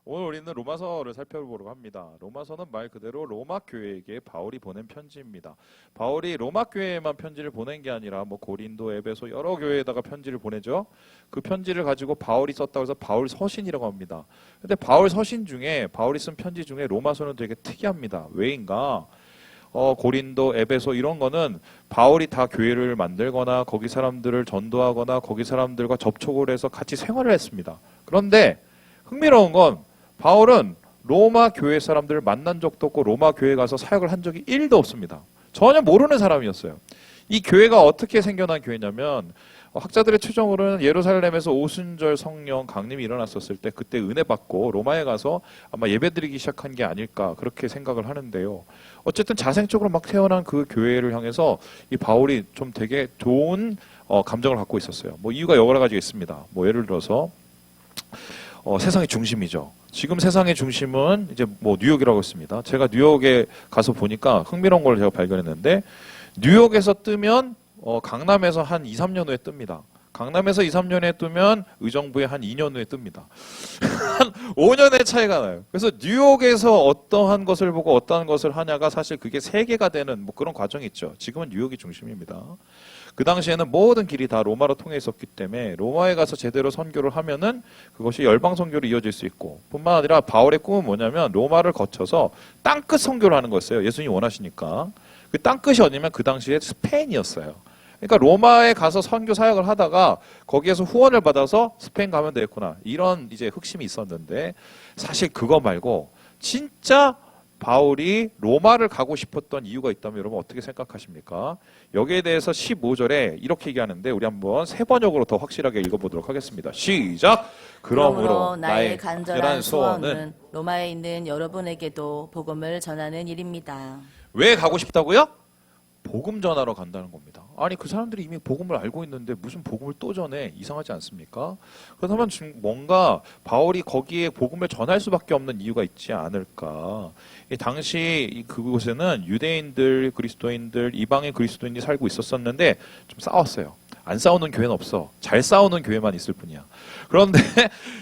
오늘 우리는 로마서를 살펴보려고 합니다. 로마서는 말 그대로 로마 교회에게 바울이 보낸 편지입니다. 바울이 로마 교회에만 편지를 보낸 게 아니라 뭐 고린도, 에베소 여러 교회에다가 편지를 보내죠. 그 편지를 가지고 바울이 썼다고 해서 바울 서신이라고 합니다. 근데 바울 서신 중에 바울이 쓴 편지 중에 로마서는 되게 특이합니다. 왜인가? 고린도, 에베소 이런 거는 바울이 다 교회를 만들거나 거기 사람들을 전도하거나 거기 사람들과 접촉을 해서 같이 생활을 했습니다. 그런데 흥미로운 건 바울은 로마 교회 사람들을 만난 적도 없고 로마 교회에 가서 사역을 한 적이 1도 없습니다. 전혀 모르는 사람이었어요. 이 교회가 어떻게 생겨난 교회냐면 학자들의 추정으로는 예루살렘에서 오순절 성령 강림이 일어났었을 때 그때 은혜 받고 로마에 가서 아마 예배드리기 시작한 게 아닐까 그렇게 생각을 하는데요. 어쨌든 자생적으로 막 태어난 그 교회를 향해서 이 바울이 좀 되게 좋은 감정을 갖고 있었어요. 뭐 이유가 여러 가지가 있습니다. 뭐 예를 들어서 세상의 중심이죠. 지금 세상의 중심은 이제 뭐 뉴욕이라고 했습니다. 제가 뉴욕에 가서 보니까 흥미로운 걸 제가 발견했는데 뉴욕에서 뜨면 강남에서 한 2, 3년 후에 뜹니다. 강남에서 2, 3년에 뜨면 의정부에 한 2년 후에 뜹니다. 한 5년의 차이가 나요. 그래서 뉴욕에서 어떠한 것을 보고 어떠한 것을 하냐가 사실 그게 세계가 되는 뭐 그런 과정이 있죠. 지금은 뉴욕이 중심입니다. 그 당시에는 모든 길이 다 로마로 통해 있었기 때문에 로마에 가서 제대로 선교를 하면은 그것이 열방 선교로 이어질 수 있고 뿐만 아니라 바울의 꿈은 뭐냐면 로마를 거쳐서 땅끝 선교를 하는 거였어요. 예수님이 원하시니까. 그 땅끝이 어디냐면 그 당시에 스페인이었어요. 그러니까 로마에 가서 선교 사역을 하다가 거기에서 후원을 받아서 스페인 가면 되겠구나. 이런 이제 흑심이 있었는데 사실 그거 말고 진짜 바울이 로마를 가고 싶었던 이유가 있다면 여러분 어떻게 생각하십니까? 여기에 대해서 15절에 이렇게 얘기하는데 우리 한번 세 번역으로 더 확실하게 읽어보도록 하겠습니다. 시작! 그러므로 나의 간절한 소원은 로마에 있는 여러분에게도 복음을 전하는 일입니다. 왜 가고 싶다고요? 복음 전하러 간다는 겁니다. 아니 그 사람들이 이미 복음을 알고 있는데 무슨 복음을 또 전해? 이상하지 않습니까? 그렇다면 뭔가 바울이 거기에 복음을 전할 수밖에 없는 이유가 있지 않을까? 당시 그곳에는 유대인들, 그리스도인들, 이방인 그리스도인이 살고 있었었는데 좀 싸웠어요. 안 싸우는 교회는 없어. 잘 싸우는 교회만 있을 뿐이야. 그런데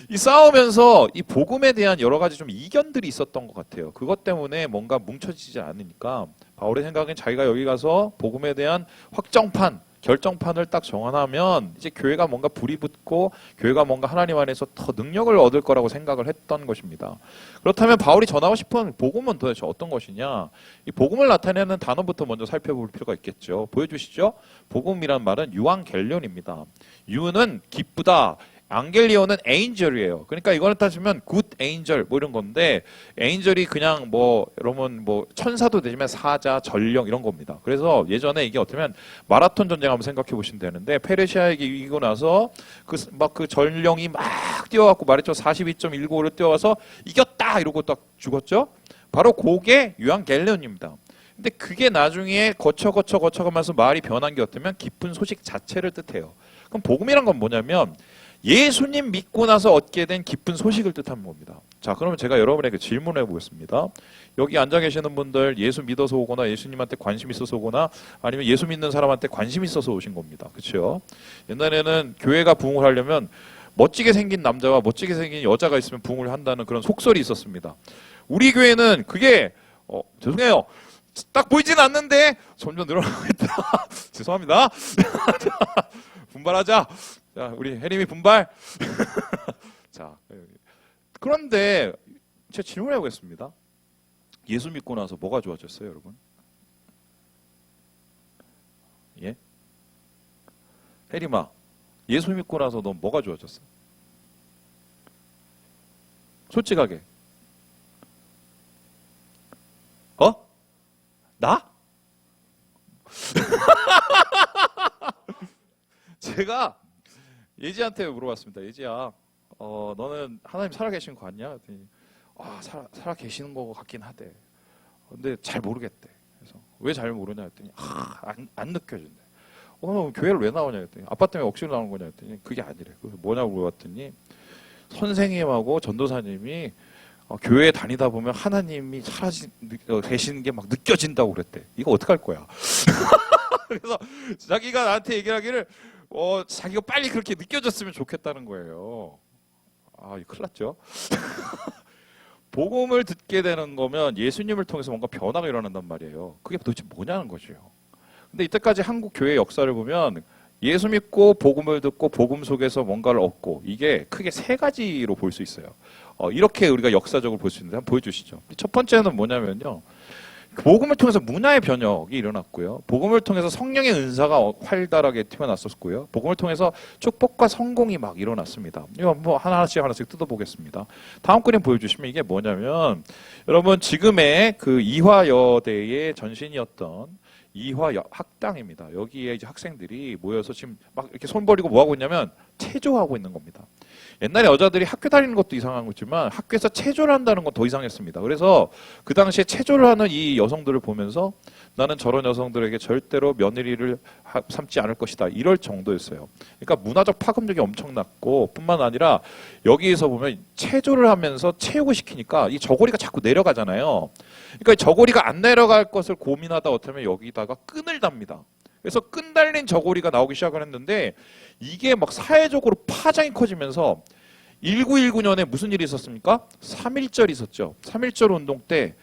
이 싸우면서 이 복음에 대한 여러 가지 좀 이견들이 있었던 것 같아요. 그것 때문에 뭔가 뭉쳐지지 않으니까 바울의 생각엔 자기가 여기 가서 복음에 대한 확정판, 결정판을 딱 정하면 이제 교회가 뭔가 불이 붙고 교회가 뭔가 하나님 안에서 더 능력을 얻을 거라고 생각을 했던 것입니다. 그렇다면 바울이 전하고 싶은 복음은 도대체 어떤 것이냐? 이 복음을 나타내는 단어부터 먼저 살펴볼 필요가 있겠죠. 보여주시죠. 복음이란 말은 유앙겔리온입니다. 유는 기쁘다. 앙겔리온은 에인절이에요. 그러니까 이거는 따지면 굿 에인절 뭐 이런 건데 에인절이 그냥 뭐 여러분 뭐 천사도 되지만 사자, 전령 이런 겁니다. 그래서 예전에 이게 어쩌면 마라톤 전쟁 한번 생각해 보시면 되는데 페르시아에게 이기고 나서 그 전령이 막 뛰어갖고 말했죠. 42.195를 뛰어와서 이겼다 이러고 딱 죽었죠. 바로 그게 유앙겔리온입니다. 근데 그게 나중에 거쳐가면서 말이 변한 게 어쩌면 기쁜 소식 자체를 뜻해요. 그럼 복음이란 건 뭐냐면 예수님 믿고 나서 얻게 된 기쁜 소식을 뜻하는 겁니다. 자, 그러면 제가 여러분에게 질문을 해보겠습니다. 여기 앉아 계시는 분들 예수 믿어서 오거나 예수님한테 관심 있어서 오거나 아니면 예수 믿는 사람한테 관심 있어서 오신 겁니다. 그렇죠? 옛날에는 교회가 부흥을 하려면 멋지게 생긴 남자와 멋지게 생긴 여자가 있으면 부흥을 한다는 그런 속설이 있었습니다. 우리 교회는 그게 죄송해요. 딱 보이진 않는데 점점 늘어나고 있다. 죄송합니다. 분발하자. 자, 우리 혜림이 분발. 자, 그런데 제가 질문해 보겠습니다. 예수 믿고 나서 뭐가 좋아졌어요, 여러분? 예? 혜림아, 예수 믿고 나서 넌 뭐가 좋아졌어? 솔직하게. 나? 제가 예지한테 물어봤습니다. 예지야, 너는 하나님 살아계신 거 같냐? 그랬더니, 살아계시는 거 같긴 하대. 근데 잘 모르겠대. 그래서 왜 잘 모르냐 했더니, 안 느껴진대. 너 교회를 왜 나오냐 했더니, 아빠 때문에 억지로 나오는 거냐 했더니, 그게 아니래. 그래서 뭐냐고 물어봤더니, 선생님하고 전도사님이 교회에 다니다 보면 하나님이 계시는 게 막 느껴진다고 그랬대. 이거 어떡할 거야? 그래서 자기가 나한테 얘기를 하기를 자기가 빨리 그렇게 느껴졌으면 좋겠다는 거예요. 이거 큰일 났죠? 복음을 듣게 되는 거면 예수님을 통해서 뭔가 변화가 일어난단 말이에요. 그게 도대체 뭐냐는 거죠. 근데 이때까지 한국 교회 역사를 보면 예수 믿고 복음을 듣고 복음 속에서 뭔가를 얻고 이게 크게 세 가지로 볼 수 있어요. 이렇게 우리가 역사적으로 볼 수 있는데 한번 보여주시죠. 첫 번째는 뭐냐면요. 복음을 통해서 문화의 변혁이 일어났고요. 복음을 통해서 성령의 은사가 활달하게 튀어났었고요. 복음을 통해서 축복과 성공이 막 일어났습니다. 이거 뭐 하나씩 뜯어보겠습니다. 다음 그림 보여주시면 이게 뭐냐면 여러분 지금의 그 이화여대의 전신이었던 이화 학당입니다. 여기에 이제 학생들이 모여서 지금 막 이렇게 손 버리고 뭐 하고 있냐면 체조하고 있는 겁니다. 옛날에 여자들이 학교 다니는 것도 이상한 거지만 학교에서 체조를 한다는 건 더 이상했습니다. 그래서 그 당시에 체조를 하는 이 여성들을 보면서 나는 저런 여성들에게 절대로 며느리를 삼지 않을 것이다. 이럴 정도였어요. 그러니까 문화적 파급력이 엄청났고 뿐만 아니라 여기에서 보면 체조를 하면서 체육을 시키니까 이 저고리가 자꾸 내려가잖아요. 그러니까 저고리가 안 내려갈 것을 고민하다 어쩌면 여기다가 끈을 답니다. 그래서 끈 달린 저고리가 나오기 시작을 했는데 이게 막 사회적으로 파장이 커지면서 1919년에 무슨 일이 있었습니까? 3.1절이 있었죠. 3.1절 운동 때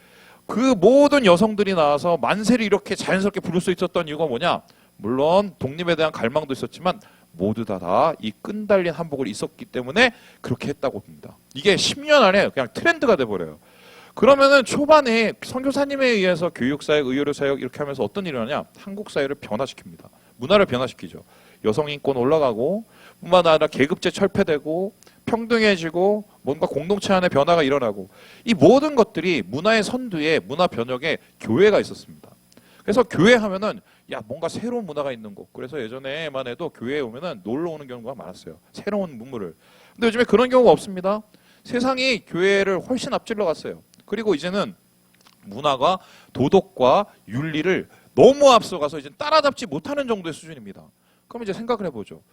그 모든 여성들이 나와서 만세를 이렇게 자연스럽게 부를 수 있었던 이유가 뭐냐? 물론 독립에 대한 갈망도 있었지만 모두 다 이 끈 달린 한복을 입었기 때문에 그렇게 했다고 봅니다. 이게 10년 안에 그냥 트렌드가 돼버려요. 그러면은 초반에 선교사님에 의해서 교육사역, 의료사역 이렇게 하면서 어떤 일이 일어나냐? 한국 사회를 변화시킵니다. 문화를 변화시키죠. 여성인권 올라가고 뿐만 아니라 계급제 철폐되고 평등해지고 뭔가 공동체 안에 변화가 일어나고 이 모든 것들이 문화의 선두에 문화 변혁에 교회가 있었습니다. 그래서 교회 하면은 야 뭔가 새로운 문화가 있는 곳. 그래서 예전에만 해도 교회에 오면은 놀러 오는 경우가 많았어요. 새로운 문물을. 근데 요즘에 그런 경우가 없습니다. 세상이 교회를 훨씬 앞질러 갔어요. 그리고 이제는 문화가 도덕과 윤리를 너무 앞서가서 이제 따라잡지 못하는 정도의 수준입니다. 그럼 이제 생각을 해보죠.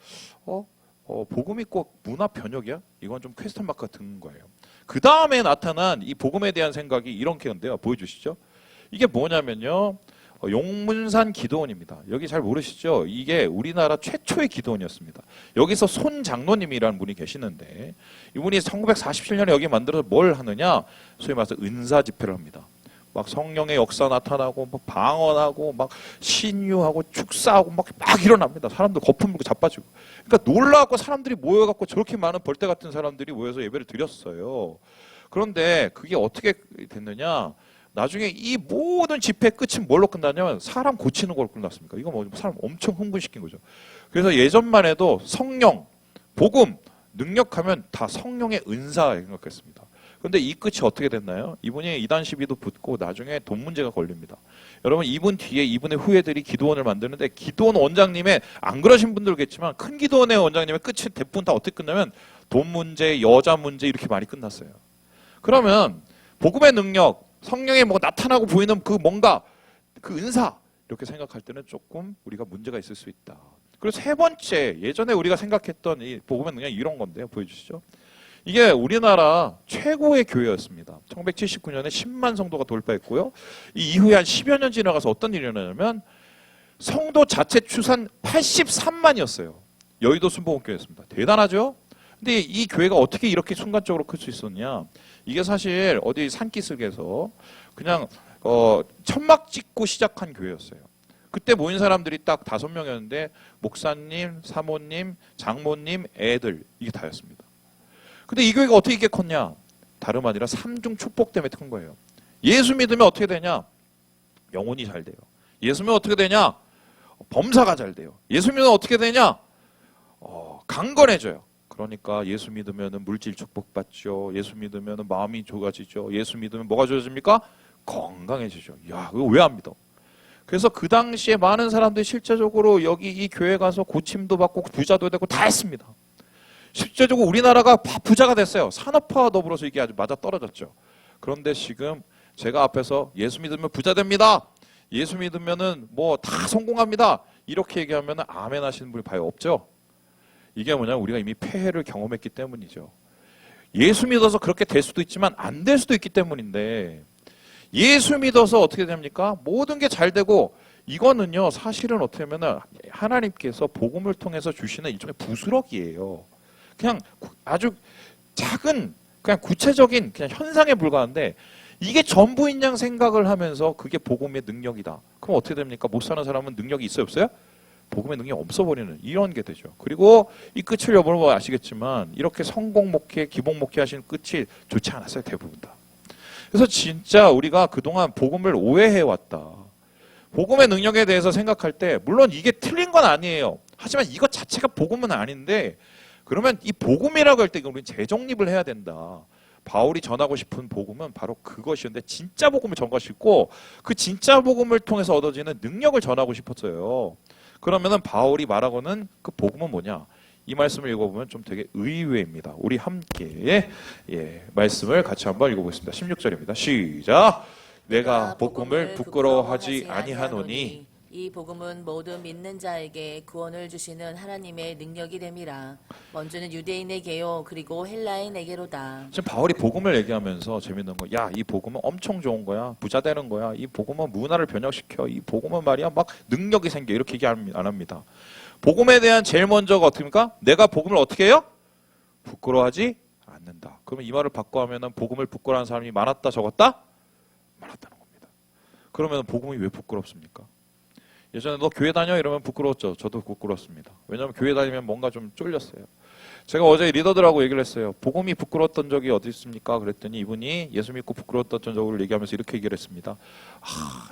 복음이 꼭 문화 변혁이야? 이건 좀 퀘스천 마크가 드는 거예요. 그 다음에 나타난 이 복음에 대한 생각이 이런 게인데요. 보여주시죠. 이게 뭐냐면요. 용문산 기도원입니다. 여기 잘 모르시죠? 이게 우리나라 최초의 기도원이었습니다. 여기서 손 장로님이라는 분이 계시는데 이분이 1947년에 여기 만들어서 뭘 하느냐? 소위 말해서 은사 집회를 합니다. 막 성령의 역사 나타나고 막 방언하고 막 신유하고 축사하고 막 일어납니다. 사람들 거품 물고 자빠지고. 그러니까 놀라갖고 사람들이 모여갖고 저렇게 많은 벌떼 같은 사람들이 모여서 예배를 드렸어요. 그런데 그게 어떻게 됐느냐? 나중에 이 모든 집회 끝은 뭘로 끝나냐면 사람 고치는 걸로 끝났습니까? 이거 뭐 사람 엄청 흥분시킨 거죠. 그래서 예전만 해도 성령, 복음, 능력하면 다 성령의 은사에 생각했습니다. 그런데 이 끝이 어떻게 됐나요? 이분이 이단 시비도 붙고 나중에 돈 문제가 걸립니다. 여러분 이분 뒤에 이분의 후예들이 기도원을 만드는데 기도원 원장님의 안 그러신 분들겠지만 큰 기도원의 원장님의 끝이 대부분 다 어떻게 끝나면 돈 문제, 여자 문제 이렇게 많이 끝났어요. 그러면 복음의 능력, 성령의 뭐 나타나고 보이는 그 뭔가 그 은사 이렇게 생각할 때는 조금 우리가 문제가 있을 수 있다. 그리고 세 번째 예전에 우리가 생각했던 이 복음의 능력이 이런 건데요. 보여주시죠. 이게 우리나라 최고의 교회였습니다. 1979년에 10만 성도가 돌파했고요. 이 이후에 한 10여 년 지나가서 어떤 일이 일어나냐면 성도 자체 추산 83만이었어요. 여의도 순복음교회였습니다. 대단하죠? 근데 이 교회가 어떻게 이렇게 순간적으로 클 수 있었냐? 이게 사실 어디 산기슭에서 그냥 천막 찍고 시작한 교회였어요. 그때 모인 사람들이 딱 5명이었는데 목사님, 사모님, 장모님, 애들 이게 다였습니다. 근데 이 교회가 어떻게 이렇게 컸냐? 다름 아니라 삼중 축복 때문에 큰 거예요. 예수 믿으면 어떻게 되냐? 영혼이 잘 돼요. 예수 믿으면 어떻게 되냐? 범사가 잘 돼요. 예수 믿으면 어떻게 되냐? 강건해져요. 그러니까 예수 믿으면 물질 축복받죠. 예수 믿으면 마음이 좋아지죠. 예수 믿으면 뭐가 좋아집니까? 건강해지죠. 야, 이거 왜 안 믿어? 그래서 그 당시에 많은 사람들이 실제적으로 여기 이 교회 가서 고침도 받고 부자도 되고 다 했습니다. 실제적으로 우리나라가 부자가 됐어요. 산업화와 더불어서 이게 아주 맞아 떨어졌죠. 그런데 지금 제가 앞에서 예수 믿으면 부자 됩니다. 예수 믿으면은 뭐 다 성공합니다. 이렇게 얘기하면 아멘 하시는 분이 봐요. 없죠? 이게 뭐냐면 우리가 이미 폐해를 경험했기 때문이죠. 예수 믿어서 그렇게 될 수도 있지만 안 될 수도 있기 때문인데 예수 믿어서 어떻게 됩니까? 모든 게 잘 되고 이거는요 사실은 어떻게 하면 하나님께서 복음을 통해서 주시는 일종의 부스러기예요. 그냥 아주 작은 그냥 구체적인 그냥 현상에 불과한데 이게 전부인 양 생각을 하면서 그게 복음의 능력이다. 그럼 어떻게 됩니까? 못 사는 사람은 능력이 있어요, 없어요? 복음의 능력이 없어버리는 이런 게 되죠. 그리고 이 끝을 여러분 아시겠지만 이렇게 성공 목회, 기복 목회 하시는 끝이 좋지 않았어요, 대부분 다. 그래서 진짜 우리가 그동안 복음을 오해해왔다. 복음의 능력에 대해서 생각할 때 물론 이게 틀린 건 아니에요. 하지만 이것 자체가 복음은 아닌데 그러면 이 복음이라고 할 때 우리는 재정립을 해야 된다. 바울이 전하고 싶은 복음은 바로 그것이었는데 진짜 복음을 전하고 싶고 그 진짜 복음을 통해서 얻어지는 능력을 전하고 싶었어요. 그러면은 바울이 말하고는 그 복음은 뭐냐? 이 말씀을 읽어보면 좀 되게 의외입니다. 우리 함께 말씀을 같이 한번 읽어보겠습니다. 16절입니다. 시작! 내가 복음을 부끄러워하지 아니하노니 이 복음은 모든 믿는 자에게 구원을 주시는 하나님의 능력이 됨이라. 먼저는 유대인에게요 그리고 헬라인에게로다. 지금 바울이 복음을 얘기하면서 재밌는 거, 야, 이 복음은 엄청 좋은 거야, 부자 되는 거야, 이 복음은 문화를 변혁시켜, 이 복음은 말이야 막 능력이 생겨, 이렇게 얘기 안 합니다. 복음에 대한 제일 먼저가 어떻습니까? 내가 복음을 어떻게 해요? 부끄러워하지 않는다. 그러면 이 말을 바꿔 하면은 복음을 부끄러워하는 사람이 많았다, 적었다? 많았다는 겁니다. 그러면 복음이 왜 부끄럽습니까? 예전에 너 교회 다녀? 이러면 부끄러웠죠. 저도 부끄러웠습니다. 왜냐하면 교회 다니면 뭔가 좀 쫄렸어요. 제가 어제 리더들하고 얘기를 했어요. 복음이 부끄러웠던 적이 어디 있습니까? 그랬더니 이분이 예수 믿고 부끄러웠던 적을 얘기하면서 이렇게 얘기를 했습니다.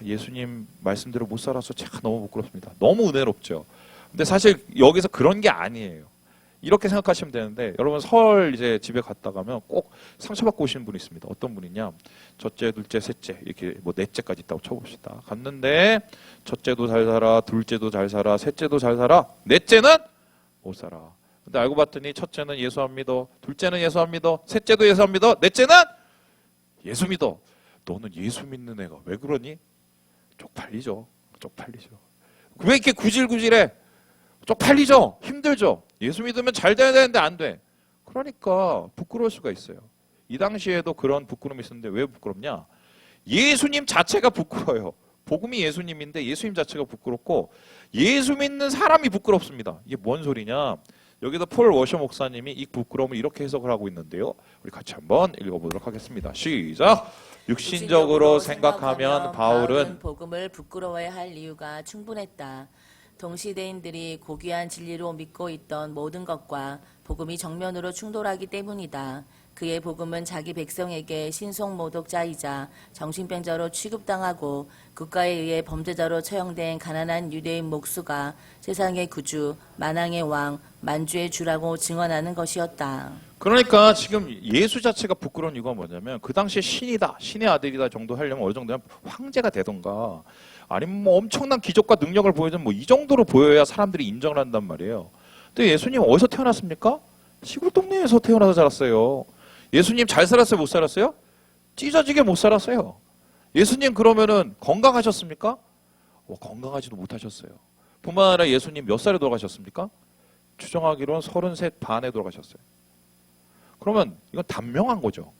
예수님 말씀대로 못 살아서 제가 너무 부끄럽습니다. 너무 은혜롭죠. 근데 사실 여기서 그런 게 아니에요. 이렇게 생각하시면 되는데 여러분 설 이제 집에 갔다 가면 꼭 상처받고 오시는 분이 있습니다. 어떤 분이냐? 첫째, 둘째, 셋째 이렇게 뭐 넷째까지 있다고 쳐봅시다. 갔는데 첫째도 잘 살아, 둘째도 잘 살아, 셋째도 잘 살아, 넷째는 못 살아. 근데 알고 봤더니 첫째는 예수 안 믿어, 둘째는 예수 안 믿어, 셋째도 예수 안 믿어, 넷째는 예수 믿어. 너는 예수 믿는 애가 왜 그러니? 쪽팔리죠. 쪽팔리죠. 왜 이렇게 구질구질해? 쪽팔리죠. 힘들죠. 예수 믿으면 잘 돼야 되는데 안 돼. 그러니까 부끄러울 수가 있어요. 이 당시에도 그런 부끄러움이 있었는데 왜 부끄럽냐? 예수님 자체가 부끄러워요. 복음이 예수님인데 예수님 자체가 부끄럽고 예수 믿는 사람이 부끄럽습니다. 이게 뭔 소리냐? 여기서 폴 워셔 목사님이 이 부끄러움을 이렇게 해석을 하고 있는데요. 우리 같이 한번 읽어보도록 하겠습니다. 시작! 육신적으로 생각하면 바울은 복음을 부끄러워야 할 이유가 충분했다. 동시대인들이 고귀한 진리로 믿고 있던 모든 것과 복음이 정면으로 충돌하기 때문이다. 그의 복음은 자기 백성에게 신속모독자이자 정신병자로 취급당하고 국가에 의해 범죄자로 처형된 가난한 유대인 목수가 세상의 구주, 만왕의 왕, 만주의 주라고 증언하는 것이었다. 그러니까 지금 예수 자체가 부끄러운 이유가 뭐냐면 그 당시에 신이다, 신의 아들이다 정도 하려면 어느 정도면 황제가 되던가 아니면 뭐 엄청난 기적과 능력을 보여주면 뭐 이 정도로 보여야 사람들이 인정을 한단 말이에요. 근데 예수님 어디서 태어났습니까? 시골 동네에서 태어나서 자랐어요. 예수님 잘 살았어요? 못 살았어요? 찢어지게 못 살았어요. 예수님 그러면은 건강하셨습니까? 건강하지도 못하셨어요. 뿐만 아니라 예수님 몇 살에 돌아가셨습니까? 추정하기로는 33 반에 돌아가셨어요. 그러면 이건 단명한 거죠.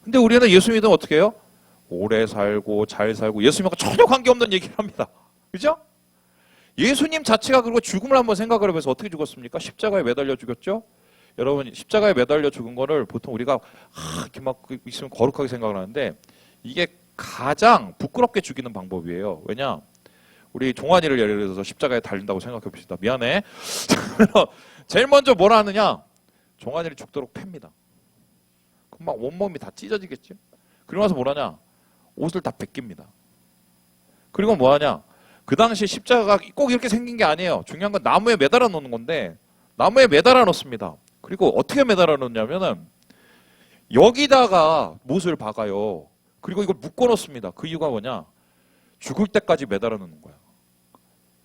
근데 우리는 예수 믿으면 어떻게 해요? 오래 살고 잘 살고 예수님과 전혀 관계없는 얘기를 합니다. 그죠? 예수님 자체가 그리고 죽음을 한번 생각을 해보세요. 어떻게 죽었습니까? 십자가에 매달려 죽였죠? 여러분 십자가에 매달려 죽은 거를 보통 우리가 이렇게 막 있으면 거룩하게 생각을 하는데 이게 가장 부끄럽게 죽이는 방법이에요. 왜냐? 우리 종환이를 예를 들어서 십자가에 달린다고 생각해 봅시다. 미안해. 제일 먼저 뭐라 하느냐? 종환이를 죽도록 팹니다. 그럼 막 온몸이 다 찢어지겠죠? 그러고 나서 뭐라냐? 옷을 다 벗깁니다. 그리고 뭐하냐? 그 당시 십자가가 꼭 이렇게 생긴 게 아니에요. 중요한 건 나무에 매달아 놓는 건데 나무에 매달아 놓습니다. 그리고 어떻게 매달아 놓냐면은 여기다가 못을 박아요. 그리고 이걸 묶어 놓습니다. 그 이유가 뭐냐? 죽을 때까지 매달아 놓는 거야.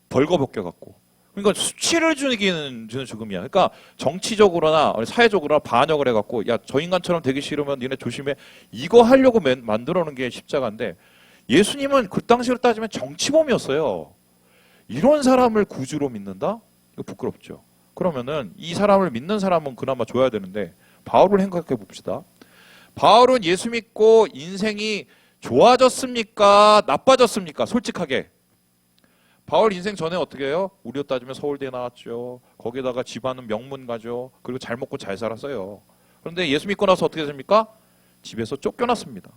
벌거벗겨 갖고. 그러니까 수치를 주는 죽음이야. 그러니까 정치적으로나 사회적으로나 반역을 해갖고 야, 저 인간처럼 되기 싫으면 니네 조심해. 이거 하려고 만들어 놓은 게 십자가인데 예수님은 그 당시로 따지면 정치범이었어요. 이런 사람을 구주로 믿는다? 이거 부끄럽죠. 그러면은 이 사람을 믿는 사람은 그나마 줘야 되는데 바울을 생각해 봅시다. 바울은 예수 믿고 인생이 좋아졌습니까? 나빠졌습니까? 솔직하게. 바울 인생 전에 어떻게 해요? 우리로 따지면 서울대에 나왔죠. 거기다가 집안은 명문가죠. 그리고 잘 먹고 잘 살았어요. 그런데 예수 믿고 나서 어떻게 됩니까? 집에서 쫓겨났습니다.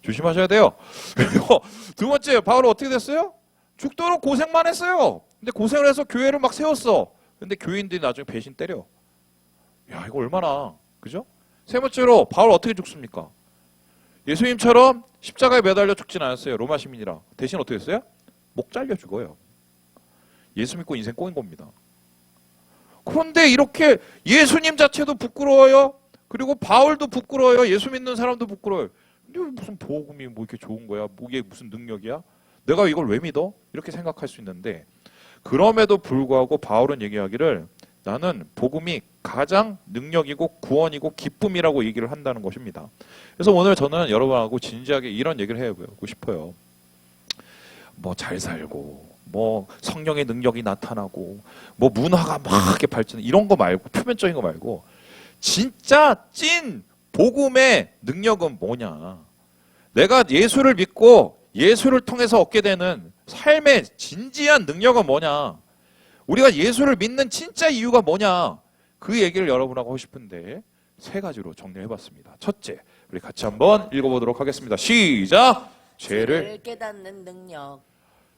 조심하셔야 돼요. 그리고 두 번째, 바울은 어떻게 됐어요? 죽도록 고생만 했어요. 근데 고생을 해서 교회를 막 세웠어. 근데 교인들이 나중에 배신 때려. 야, 이거 얼마나, 그죠? 세 번째로, 바울 어떻게 죽습니까? 예수님처럼 십자가에 매달려 죽진 않았어요. 로마 시민이라. 대신 어떻게 했어요? 목 잘려 죽어요. 예수 믿고 인생 꼬인 겁니다. 그런데 이렇게 예수님 자체도 부끄러워요. 그리고 바울도 부끄러워요. 예수 믿는 사람도 부끄러워요. 근데 무슨 복음이 뭐 이렇게 좋은 거야? 뭐 이게 무슨 능력이야? 내가 이걸 왜 믿어? 이렇게 생각할 수 있는데 그럼에도 불구하고 바울은 얘기하기를 나는 복음이 가장 능력이고 구원이고 기쁨이라고 얘기를 한다는 것입니다. 그래서 오늘 저는 여러분하고 진지하게 이런 얘기를 해보고 싶어요. 뭐 잘 살고 뭐 성령의 능력이 나타나고 뭐 문화가 막 이렇게 발전 이런 거 말고 표면적인 거 말고 진짜 찐 복음의 능력은 뭐냐? 내가 예수를 믿고 예수를 통해서 얻게 되는 삶의 진지한 능력은 뭐냐? 우리가 예수를 믿는 진짜 이유가 뭐냐? 그 얘기를 여러분하고 하고 싶은데 세 가지로 정리해봤습니다. 첫째, 우리 같이 한번 읽어보도록 하겠습니다. 시작! 죄를 깨닫는 능력.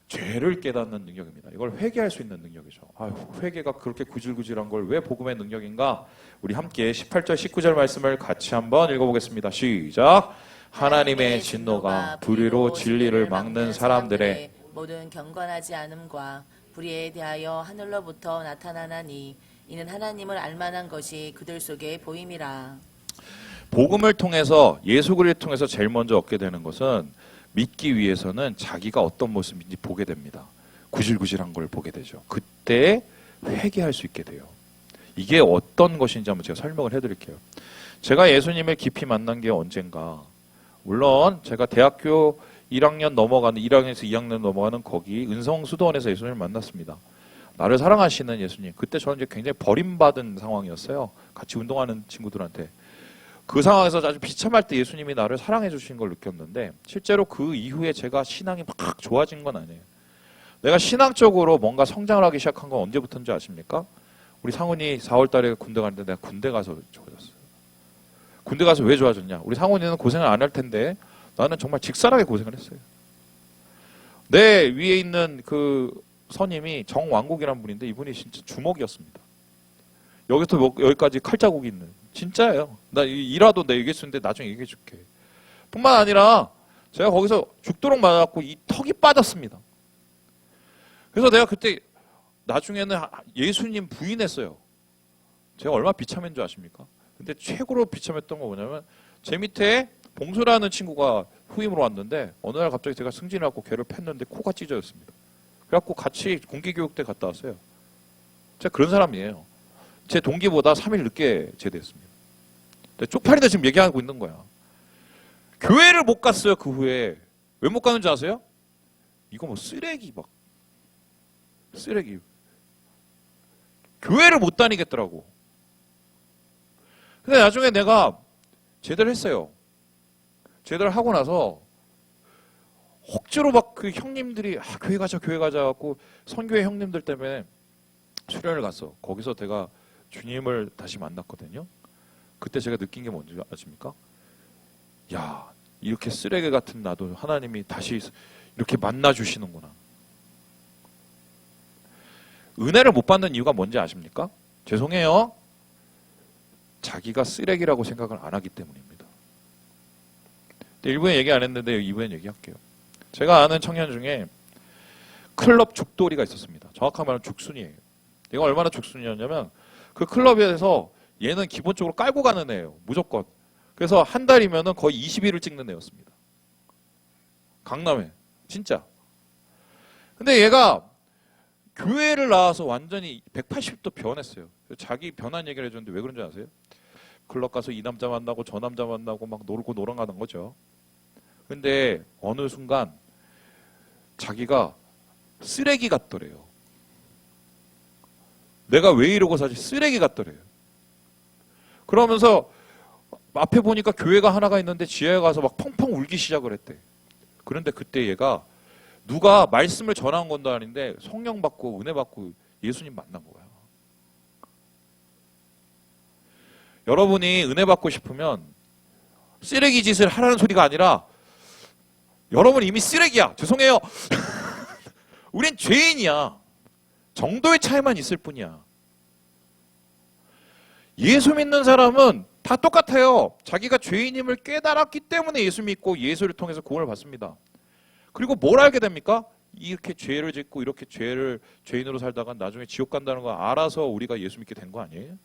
죄를 깨닫는 능력입니다. 이걸 회개할 수 있는 능력이죠. 아유, 회개가 그렇게 구질구질한 걸 왜 복음의 능력인가? 우리 함께 18절, 19절 말씀을 같이 한번 읽어보겠습니다. 시작! 하나님의 진노가 불의로 진리를 막는 사람들의 모든 경건하지 않음과 불의에 대하여 하늘로부터 나타나나니 이는 하나님을 알만한 것이 그들 속에 보임이라. 복음을 통해서 예수 그리스도를 통해서 제일 먼저 얻게 되는 것은 믿기 위해서는 자기가 어떤 모습인지 보게 됩니다. 구질구질한 걸 보게 되죠. 그때 회개할 수 있게 돼요. 이게 어떤 것인지 한번 제가 설명을 해드릴게요. 제가 예수님을 깊이 만난 게 언젠가 물론 제가 대학교 1학년 넘어가는 1학년에서 2학년 넘어가는 거기 은성수도원에서 예수님을 만났습니다. 나를 사랑하시는 예수님. 그때 저는 이제 굉장히 버림받은 상황이었어요. 같이 운동하는 친구들한테. 그 상황에서 아주 비참할 때 예수님이 나를 사랑해 주신 걸 느꼈는데 실제로 그 이후에 제가 신앙이 막 좋아진 건 아니에요. 내가 신앙적으로 뭔가 성장을 하기 시작한 건 언제부터인지 아십니까? 우리 상훈이 4월 달에 군대 갔는데 내가 군대 가서 좋아졌어요. 군대 가서 왜 좋아졌냐? 우리 상훈이는 고생을 안 할 텐데 나는 정말 직살하게 고생을 했어요. 내 위에 있는 그 선임이 정왕국이라는 분인데 이분이 진짜 주먹이었습니다. 여기서 여기까지 칼자국이 있는 진짜예요. 나 이라도 내 얘기해 주는데 나중에 얘기해 줄게. 뿐만 아니라 제가 거기서 죽도록 맞았고 이 턱이 빠졌습니다. 그래서 내가 그때 나중에는 예수님 부인했어요. 제가 얼마나 비참한 줄 아십니까? 근데 최고로 비참했던 거 뭐냐면 제 밑에 봉수라는 친구가 후임으로 왔는데 어느 날 갑자기 제가 승진해갖고 걔를 팼는데 코가 찢어졌습니다. 그래갖고 같이 공기교육대 갔다 왔어요. 제가 그런 사람이에요. 제 동기보다 3일 늦게 제대했습니다. 쪽팔리다 지금 얘기하고 있는 거야. 교회를 못 갔어요. 그 후에. 왜 못 가는지 아세요? 이거 뭐 쓰레기 막 쓰레기. 교회를 못 다니겠더라고. 근데 나중에 내가 제대를 했어요. 제대를 하고 나서 억지로 막 그 형님들이 교회 가자 교회 가자 갖고 선교회 형님들 때문에 수련을 갔어. 거기서 내가 주님을 다시 만났거든요. 그때 제가 느낀 게 뭔지 아십니까? 야, 이렇게 쓰레기 같은 나도 하나님이 다시 이렇게 만나 주시는구나. 은혜를 못 받는 이유가 뭔지 아십니까? 죄송해요. 자기가 쓰레기라고 생각을 안 하기 때문입니다. 1부에 얘기 안 했는데 2부엔 얘기할게요. 제가 아는 청년 중에 클럽 죽돌이가 있었습니다. 정확한 말은 죽순이에요. 얘가 얼마나 죽순이었냐면 그 클럽에서 얘는 기본적으로 깔고 가는 애예요. 무조건. 그래서 한 달이면은 거의 20일을 찍는 애였습니다. 강남에. 진짜. 근데 얘가 교회를 나와서 완전히 180도 변했어요. 자기 변한 얘기를 해줬는데 왜 그런지 아세요? 클럽 가서 이 남자 만나고 저 남자 만나고 막 놀고 놀아가는 거죠. 근데 어느 순간 자기가 쓰레기 같더래요. 내가 왜 이러고 사실 쓰레기 같더래요. 그러면서 앞에 보니까 교회가 하나가 있는데 지하에 가서 막 펑펑 울기 시작을 했대. 그런데 그때 얘가 누가 말씀을 전한 건도 아닌데 성령 받고 은혜 받고 예수님 만난 거야. 여러분이 은혜 받고 싶으면 쓰레기 짓을 하라는 소리가 아니라 여러분 이미 쓰레기야. 죄송해요. 우린 죄인이야. 정도의 차이만 있을 뿐이야. 예수 믿는 사람은 다 똑같아요. 자기가 죄인임을 깨달았기 때문에 예수 믿고 예수를 통해서 구원을 받습니다. 그리고 뭘 알게 됩니까? 이렇게 죄를 짓고 이렇게 죄인으로 살다가 나중에 지옥 간다는 거 알아서 우리가 예수 믿게 된 거 아니에요?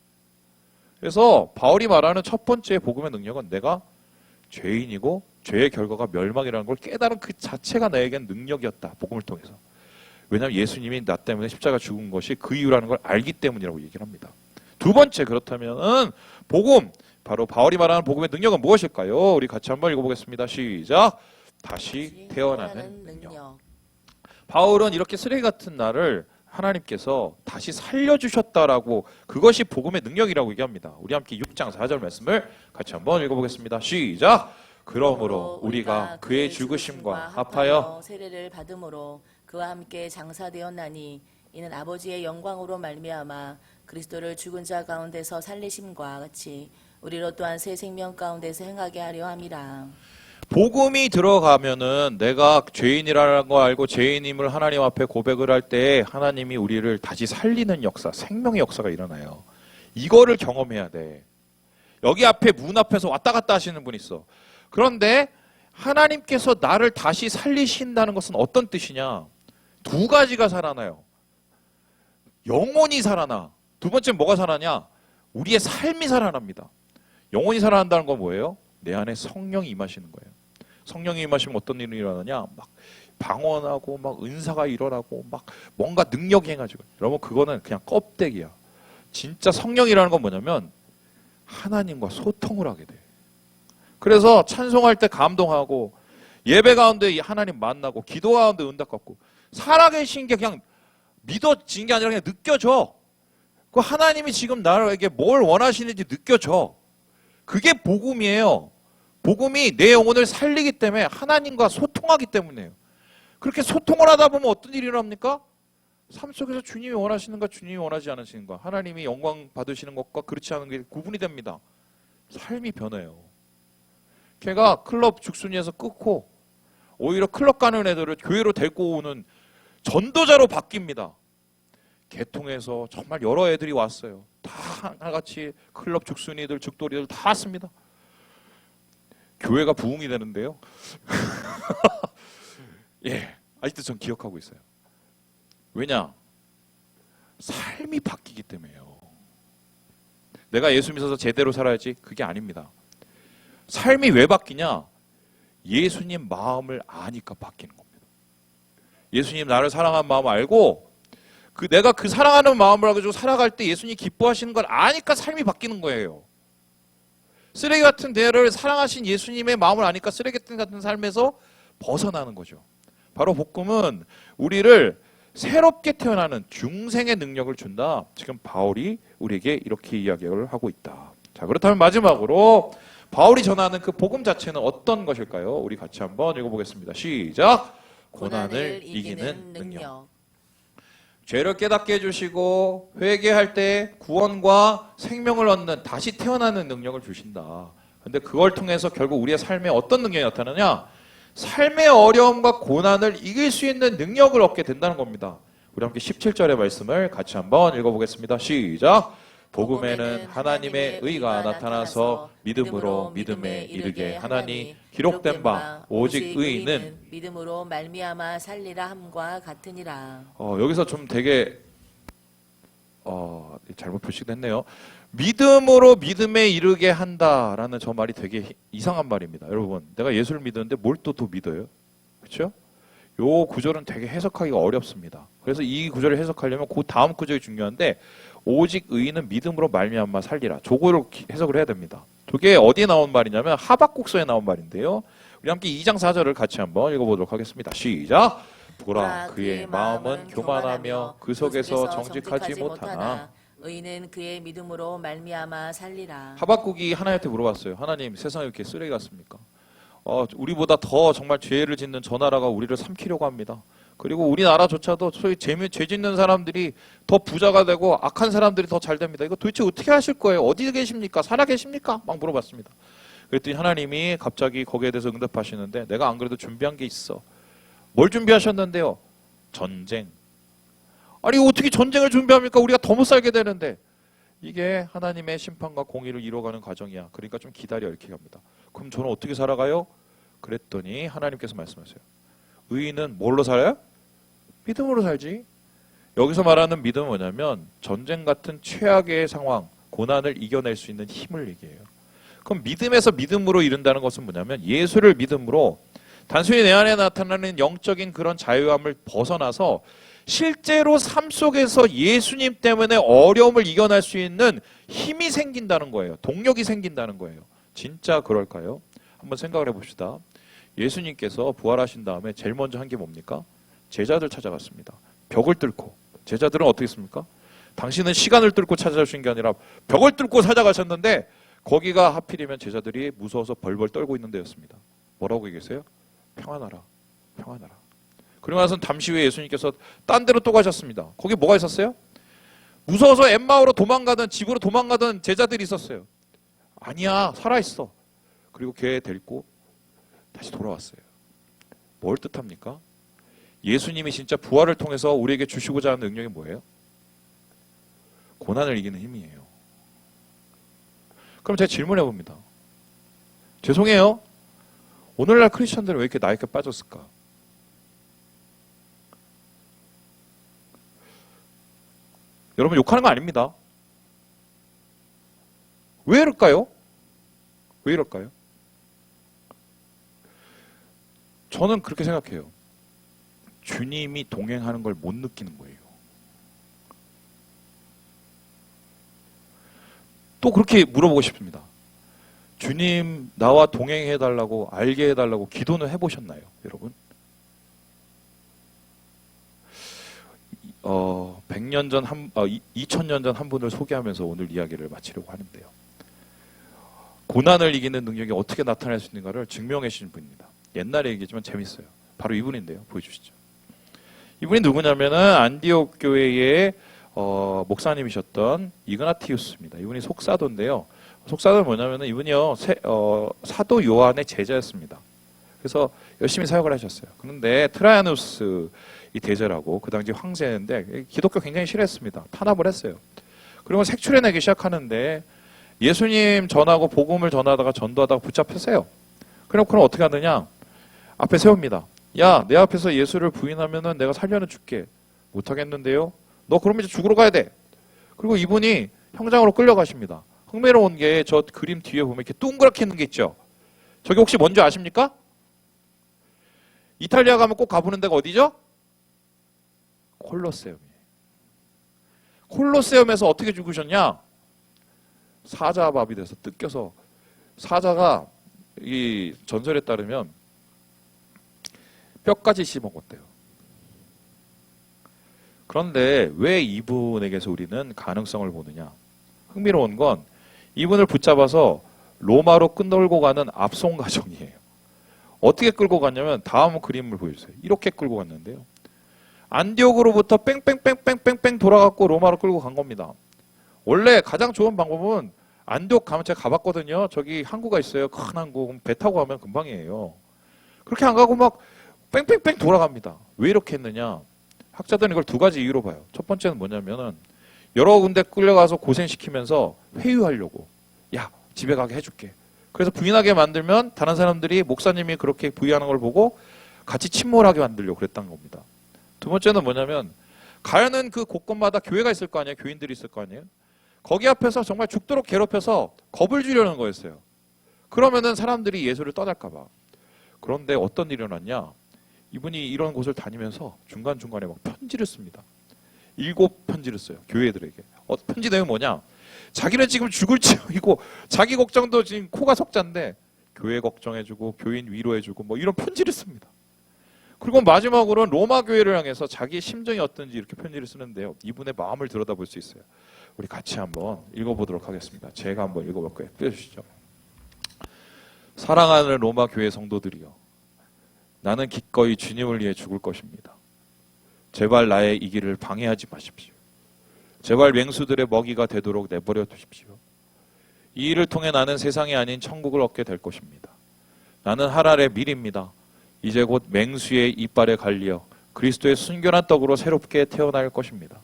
그래서 바울이 말하는 첫 번째 복음의 능력은 내가 죄인이고 죄의 결과가 멸망이라는 걸 깨달은 그 자체가 나에겐 능력이었다. 복음을 통해서. 왜냐하면 예수님이 나 때문에 십자가 죽은 것이 그 이유라는 걸 알기 때문이라고 얘기를 합니다. 두 번째 그렇다면은 복음, 바로 바울이 말하는 복음의 능력은 무엇일까요? 우리 같이 한번 읽어보겠습니다. 시작. 다시 태어나는 능력. 바울은 이렇게 쓰레기 같은 나를 하나님께서 다시 살려주셨다라고, 그것이 복음의 능력이라고 얘기합니다. 우리 함께 6장 4절 말씀을 같이 한번 읽어보겠습니다. 시작. 그러므로 우리가 그의 죽으심과 합하여 세례를 받음으로 그와 함께 장사되었나니 이는 아버지의 영광으로 말미암아 그리스도를 죽은 자 가운데서 살리심과 같이 우리로 또한 새 생명 가운데서 행하게 하려 함이라. 복음이 들어가면은 내가 죄인이라는 거 알고 죄인임을 하나님 앞에 고백을 할 때 하나님이 우리를 다시 살리는 역사, 생명의 역사가 일어나요. 이거를 경험해야 돼. 여기 앞에 문 앞에서 왔다 갔다 하시는 분 있어. 그런데 하나님께서 나를 다시 살리신다는 것은 어떤 뜻이냐? 두 가지가 살아나요. 영혼이 살아나. 두 번째는 뭐가 살아나냐? 우리의 삶이 살아납니다. 영혼이 살아난다는 건 뭐예요? 내 안에 성령이 임하시는 거예요. 성령이 임하시면 어떤 일이 일어나냐? 막 방언하고 막 은사가 일어나고 막 뭔가 능력이 행하죠. 여러분 그거는 그냥 껍데기야. 진짜 성령이라는 건 뭐냐면 하나님과 소통을 하게 돼. 그래서 찬송할 때 감동하고 예배 가운데 하나님 만나고 기도 가운데 응답 받고 살아계신 게 그냥 믿어진 게 아니라 그냥 느껴져. 그 하나님이 지금 나에게 뭘 원하시는지 느껴져. 그게 복음이에요. 복음이 내 영혼을 살리기 때문에 하나님과 소통하기 때문이에요. 그렇게 소통을 하다 보면 어떤 일이 일어납니까? 삶 속에서 주님이 원하시는가 주님이 원하지 않으시는가, 하나님이 영광 받으시는 것과 그렇지 않은 게 구분이 됩니다. 삶이 변해요. 걔가 클럽 죽순이에서 끊고 오히려 클럽 가는 애들을 교회로 데리고 오는 전도자로 바뀝니다. 개통해서 정말 여러 애들이 왔어요. 다 하나같이 클럽 죽순이들, 죽돌이들 다 왔습니다. 교회가 부흥이 되는데요. 예, 아직도 전 기억하고 있어요. 왜냐? 삶이 바뀌기 때문에요. 내가 예수 믿어서 제대로 살아야지, 그게 아닙니다. 삶이 왜 바뀌냐? 예수님 마음을 아니까 바뀌는 겁니다. 예수님 나를 사랑하는 마음 알고 내가 그 사랑하는 마음을 가지고 살아갈 때 예수님이 기뻐하시는 걸 아니까 삶이 바뀌는 거예요. 쓰레기 같은 대를 사랑하신 예수님의 마음을 아니까 쓰레기 같은 삶에서 벗어나는 거죠. 바로 복음은 우리를 새롭게 태어나는 중생의 능력을 준다. 지금 바울이 우리에게 이렇게 이야기를 하고 있다. 자, 그렇다면 마지막으로 바울이 전하는 그 복음 자체는 어떤 것일까요? 우리 같이 한번 읽어보겠습니다. 시작. 고난을 이기는 능력. 죄를 깨닫게 해주시고 회개할 때 구원과 생명을 얻는 다시 태어나는 능력을 주신다. 근데 그걸 통해서 결국 우리의 삶에 어떤 능력이 나타나냐? 삶의 어려움과 고난을 이길 수 있는 능력을 얻게 된다는 겁니다. 우리 함께 17절의 말씀을 같이 한번 읽어보겠습니다. 시작. 복음에는 하나님의 의가 나타나서 믿음으로 믿음에 이르게 하나니 기록된 바 오직 의인은 믿음으로 말미암아 살리라 함과 같으니라. 여기서 좀 되게 잘못 표시됐네요. 믿음으로 믿음에 이르게 한다라는 저 말이 되게 이상한 말입니다. 여러분, 내가 예수를 믿었는데 뭘 또 믿어요? 그렇죠? 요 구절은 되게 해석하기가 어렵습니다. 그래서 이 구절을 해석하려면 그 다음 구절이 중요한데, 오직 의인은 믿음으로 말미암아 살리라. 저거를 해석을 해야 됩니다. 저게 어디에 나온 말이냐면 하박국서에 나온 말인데요. 우리 함께 2장 4절을 같이 한번 읽어보도록 하겠습니다. 시작. 보라 그의 마음은 교만하며 그 속에서 정직하지 못하나 의인은 그의 믿음으로 말미암아 살리라. 하박국이 하나님한테 물어봤어요. 하나님, 세상이 이렇게 쓰레기 같습니까? 우리보다 더 정말 죄를 짓는 저 나라가 우리를 삼키려고 합니다. 그리고 우리나라조차도 소위 죄 짓는 사람들이 더 부자가 되고 악한 사람들이 더 잘 됩니다. 이거 도대체 어떻게 하실 거예요? 어디 계십니까? 살아 계십니까? 막 물어봤습니다. 그랬더니 하나님이 갑자기 거기에 대해서 응답하시는데 내가 안 그래도 준비한 게 있어. 뭘 준비하셨는데요? 전쟁. 아니 어떻게 전쟁을 준비합니까? 우리가 더 못 살게 되는데. 이게 하나님의 심판과 공의를 이뤄가는 과정이야. 그러니까 좀 기다려 이렇게 갑니다. 그럼 저는 어떻게 살아가요? 그랬더니 하나님께서 말씀하세요. 의인은 뭘로 살아요? 믿음으로 살지. 여기서 말하는 믿음은 뭐냐면 전쟁 같은 최악의 상황, 고난을 이겨낼 수 있는 힘을 얘기해요. 그럼 믿음에서 믿음으로 이른다는 것은 뭐냐면 예수를 믿음으로 단순히 내 안에 나타나는 영적인 그런 자유함을 벗어나서 실제로 삶 속에서 예수님 때문에 어려움을 이겨낼 수 있는 힘이 생긴다는 거예요. 동력이 생긴다는 거예요. 진짜 그럴까요? 한번 생각을 해봅시다. 예수님께서 부활하신 다음에 제일 먼저 한 게 뭡니까? 제자들 찾아갔습니다. 벽을 뚫고. 제자들은 어떻게 했습니까? 당신은 시간을 뚫고 찾아오신 게 아니라 벽을 뚫고 찾아가셨는데 거기가 하필이면 제자들이 무서워서 벌벌 떨고 있는 데였습니다. 뭐라고 얘기했어요? 평안하라. 평안하라. 그러고 나서 잠시 후에 예수님께서 딴 데로 또 가셨습니다. 거기 뭐가 있었어요? 무서워서 엠마오로 도망가던 집으로 도망가던 제자들이 있었어요. 아니야 살아있어. 그리고 걔 데리고 다시 돌아왔어요. 뭘 뜻합니까? 예수님이 진짜 부활을 통해서 우리에게 주시고자 하는 능력이 뭐예요? 고난을 이기는 힘이에요. 그럼 제가 질문해 봅니다. 죄송해요. 오늘날 크리스천들은 왜 이렇게 나이가 빠졌을까? 여러분 욕하는 거 아닙니다. 왜 이럴까요? 왜 이럴까요? 저는 그렇게 생각해요. 주님이 동행하는 걸 못 느끼는 거예요. 또 그렇게 물어보고 싶습니다. 주님 나와 동행해달라고 알게 해달라고 기도는 해보셨나요? 여러분? 100년 전 2000년 전 한 분을 소개하면서 오늘 이야기를 마치려고 하는데요. 고난을 이기는 능력이 어떻게 나타날 수 있는가를 증명해 주신 분입니다. 옛날에 얘기지만 재밌어요. 바로 이분인데요. 보여주시죠. 이분이 누구냐면은 안디옥 교회의 목사님이셨던 이그나티우스입니다. 이분이 속사도인데요. 속사도는 뭐냐면은 이분이요 사도 요한의 제자였습니다. 그래서 열심히 사역을 하셨어요. 그런데 트라이아누스 이 대제라고 그 당시 황제인데 기독교 굉장히 싫어했습니다. 탄압을 했어요. 그리고 색출해내기 시작하는데 예수님 전하고 복음을 전하다가 전도하다가 붙잡혔어요. 그럼 어떻게 하느냐? 앞에 세웁니다. 야, 내 앞에서 예수를 부인하면은 내가 살려는 줄게. 못하겠는데요? 너 그러면 이제 죽으러 가야 돼. 그리고 이분이 형장으로 끌려가십니다. 흥미로운 게 저 그림 뒤에 보면 이렇게 동그랗게 있는 게 있죠. 저게 혹시 뭔지 아십니까? 이탈리아 가면 꼭 가보는 데가 어디죠? 콜로세움이에요. 콜로세움에서 어떻게 죽으셨냐? 사자밥이 돼서 뜯겨서 사자가 이 전설에 따르면 뼈까지 씹어먹었대요. 그런데 왜 이분에게서 우리는 가능성을 보느냐? 흥미로운 건 이분을 붙잡아서 로마로 끌고 가는 압송 과정이에요. 어떻게 끌고 갔냐면 다음 그림을 보여주세요. 이렇게 끌고 갔는데요. 안디옥으로부터 뺑뺑뺑뺑뺑뺑 돌아갔고 로마로 끌고 간 겁니다. 원래 가장 좋은 방법은 안디옥 가면 제가 가봤거든요. 저기 항구가 있어요. 큰 항구. 배 타고 가면 금방이에요. 그렇게 안 가고 막 뺑뺑뺑 돌아갑니다. 왜 이렇게 했느냐? 학자들은 이걸 두 가지 이유로 봐요. 첫 번째는 뭐냐면은 여러 군데 끌려가서 고생시키면서 회유하려고. 야, 집에 가게 해줄게. 그래서 부인하게 만들면 다른 사람들이 목사님이 그렇게 부인하는 걸 보고 같이 침몰하게 만들려고 그랬다는 겁니다. 두 번째는 뭐냐면 가는 그 곳곳마다 교회가 있을 거 아니에요. 교인들이 있을 거 아니에요. 거기 앞에서 정말 죽도록 괴롭혀서 겁을 주려는 거였어요. 그러면은 사람들이 예수를 떠날까 봐. 그런데 어떤 일이 일어났냐? 이분이 이런 곳을 다니면서 중간중간에 막 편지를 씁니다. 7편지를 써요. 교회들에게. 편지 내용이 뭐냐? 자기는 지금 죽을 지경이고 자기 걱정도 지금 코가 석자인데 교회 걱정해주고 교인 위로해주고 뭐 이런 편지를 씁니다. 그리고 마지막으로는 로마 교회를 향해서 자기의 심정이 어떤지 이렇게 편지를 쓰는데요. 이분의 마음을 들여다볼 수 있어요. 우리 같이 한번 읽어보도록 하겠습니다. 제가 한번 읽어볼게요. 띄워주시죠. 사랑하는 로마 교회 성도들이여, 나는 기꺼이 주님을 위해 죽을 것입니다. 제발 나의 이 길을 방해하지 마십시오. 제발 맹수들의 먹이가 되도록 내버려 두십시오. 이 일을 통해 나는 세상이 아닌 천국을 얻게 될 것입니다. 나는 하랄의 밀입니다. 이제 곧 맹수의 이빨에 갈리어 그리스도의 순결한 떡으로 새롭게 태어날 것입니다.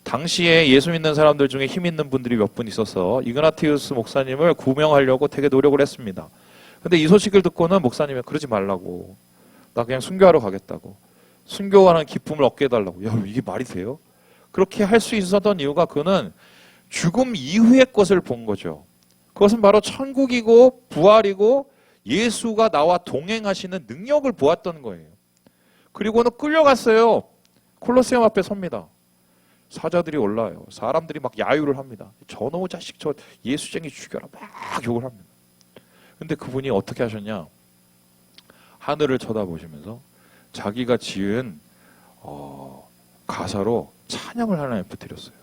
당시에 예수 믿는 사람들 중에 힘 있는 분들이 몇 분 있어서 이그나티우스 목사님을 구명하려고 되게 노력을 했습니다. 근데 이 소식을 듣고는 목사님이 그러지 말라고, 나 그냥 순교하러 가겠다고, 순교하는 기쁨을 얻게 해달라고. 야, 이게 말이 돼요? 그렇게 할 수 있었던 이유가 그는 죽음 이후의 것을 본 거죠. 그것은 바로 천국이고 부활이고 예수가 나와 동행하시는 능력을 보았던 거예요. 그리고는 끌려갔어요. 콜로세움 앞에 섭니다. 사자들이 올라와요. 사람들이 막 야유를 합니다. 저놈의 자식, 저 예수쟁이 죽여라, 막 욕을 합니다. 근데 그분이 어떻게 하셨냐? 하늘을 쳐다보시면서 자기가 지은 가사로 찬양을 하나님께 드렸어요.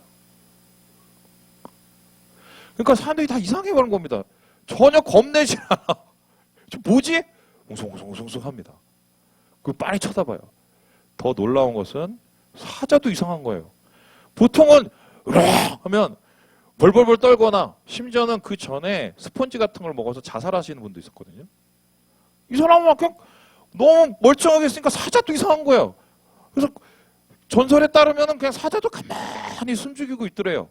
그러니까 사람들이 다 이상해 보는 겁니다. 전혀 겁내지 않아. 저 뭐지? 웅성웅성웅성 합니다. 그 빤히 쳐다봐요. 더 놀라운 것은 사자도 이상한 거예요. 보통은 으악 하면 벌벌벌 떨거나 심지어는 그 전에 스펀지 같은 걸 먹어서 자살하시는 분도 있었거든요. 이 사람은 그냥 너무 멀쩡하게 있으니까 사자도 이상한 거예요. 그래서 전설에 따르면 그냥 사자도 가만히 숨죽이고 있더래요.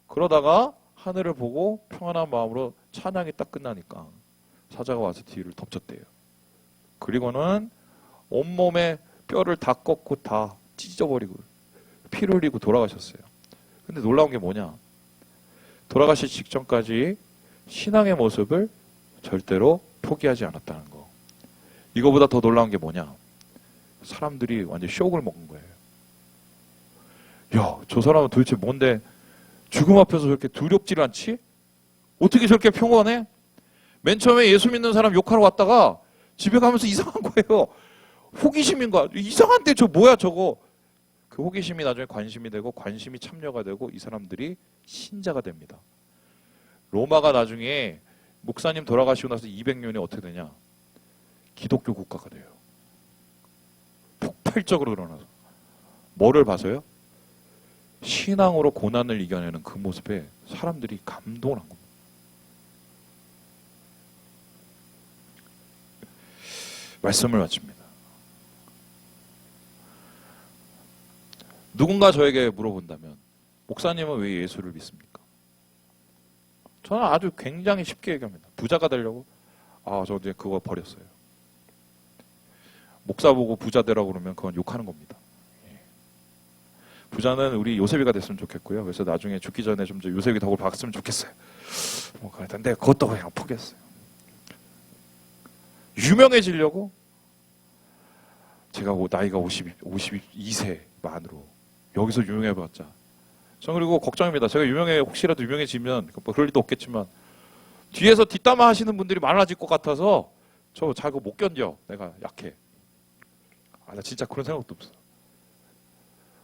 그러다가 하늘을 보고 평안한 마음으로 찬양이 딱 끝나니까 사자가 와서 뒤를 덮쳤대요. 그리고는 온몸에 뼈를 다 꺾고 다 찢어버리고 피를 흘리고 돌아가셨어요. 근데 놀라운 게 뭐냐? 돌아가실 직전까지 신앙의 모습을 절대로 포기하지 않았다는 거. 이거보다 더 놀라운 게 뭐냐? 사람들이 완전 쇼크를 먹은 거예요. 야, 저 사람은 도대체 뭔데 죽음 앞에서 저렇게 두렵질 않지? 어떻게 저렇게 평온해? 맨 처음에 예수 믿는 사람 욕하러 왔다가 집에 가면서 이상한 거예요. 호기심인가? 이상한데 저 뭐야 저거? 그 호기심이 나중에 관심이 되고 관심이 참여가 되고 이 사람들이 신자가 됩니다. 로마가 나중에 목사님 돌아가시고 나서 200년이 어떻게 되냐? 기독교 국가가 돼요. 폭발적으로 일어나서. 뭐를 봐서요? 신앙으로 고난을 이겨내는 그 모습에 사람들이 감동을 한 겁니다. 말씀을 마칩니다. 누군가 저에게 물어본다면 목사님은 왜 예수를 믿습니까? 저는 아주 굉장히 쉽게 얘기합니다. 부자가 되려고? 저 이제 그거 버렸어요. 목사 보고 부자 되라고 그러면 그건 욕하는 겁니다. 부자는 우리 요셉이가 됐으면 좋겠고요. 그래서 나중에 죽기 전에 좀 요셉이 덕을 받았으면 좋겠어요. 근데 그것도 그냥 포기했어요. 유명해지려고? 제가 나이가 52세 만으로 여기서 유명해봤자. 전 그리고 걱정입니다. 제가 혹시라도 유명해지면 그럴 리도 없겠지만 뒤에서 뒷담화 하시는 분들이 많아질 것 같아서 저 자꾸 못 견뎌. 내가 약해. 나 진짜 그런 생각도 없어.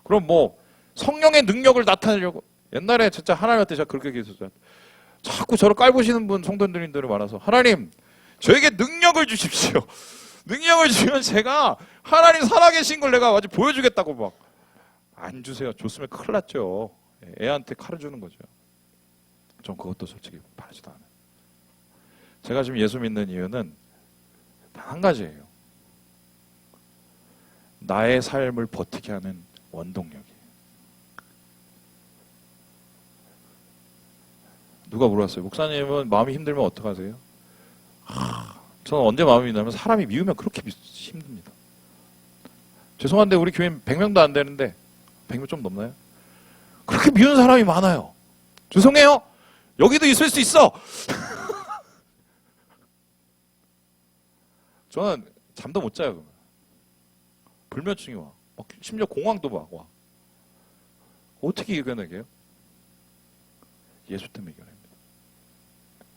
그럼 뭐 성령의 능력을 나타내려고 옛날에 진짜 하나님한테 제가 그렇게 얘기했었잖아요. 자꾸 저를 깔보시는 분 성도님들이 많아서 하나님 저에게 능력을 주십시오. 능력을 주면 제가 하나님 살아계신 걸 내가 아주 보여주겠다고 막. 안 주세요. 줬으면 큰일 났죠. 애한테 칼을 주는 거죠. 전 그것도 솔직히 바라지도 않아요. 제가 지금 예수 믿는 이유는 단 한 가지예요. 나의 삶을 버티게 하는 원동력이에요. 누가 물어봤어요. 목사님은 마음이 힘들면 어떡하세요? 저는 언제 마음이 힘들면 사람이 미우면 그렇게 힘듭니다. 죄송한데 우리 교회는 100명도 안 되는데 100명 좀 넘나요? 그렇게 미운 사람이 많아요. 죄송해요. 여기도 있을 수 있어. 저는 잠도 못 자요. 그러면. 불면증이 와. 심지어 공황도 막 와. 어떻게 이겨내게요? 예수 때문에 이겨냅니다.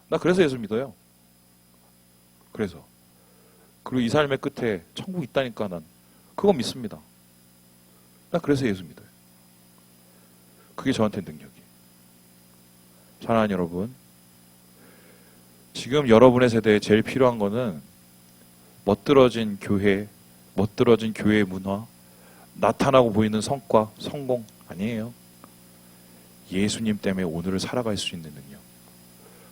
나 그래서 예수 믿어요. 그래서. 그리고 이 삶의 끝에 천국 있다니까 난 그거 믿습니다. 나 그래서 예수 믿어요. 그게 저한테 능력이에요. 사랑하는 여러분, 지금 여러분의 세대에 제일 필요한 거는 멋들어진 교회, 멋들어진 교회 문화, 나타나고 보이는 성과, 성공 아니에요. 예수님 때문에 오늘을 살아갈 수 있는 능력.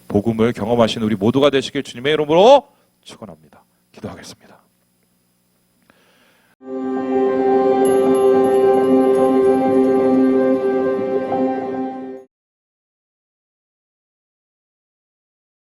복음을 경험하신 우리 모두가 되시길 주님의 이름으로 축원합니다. 기도하겠습니다.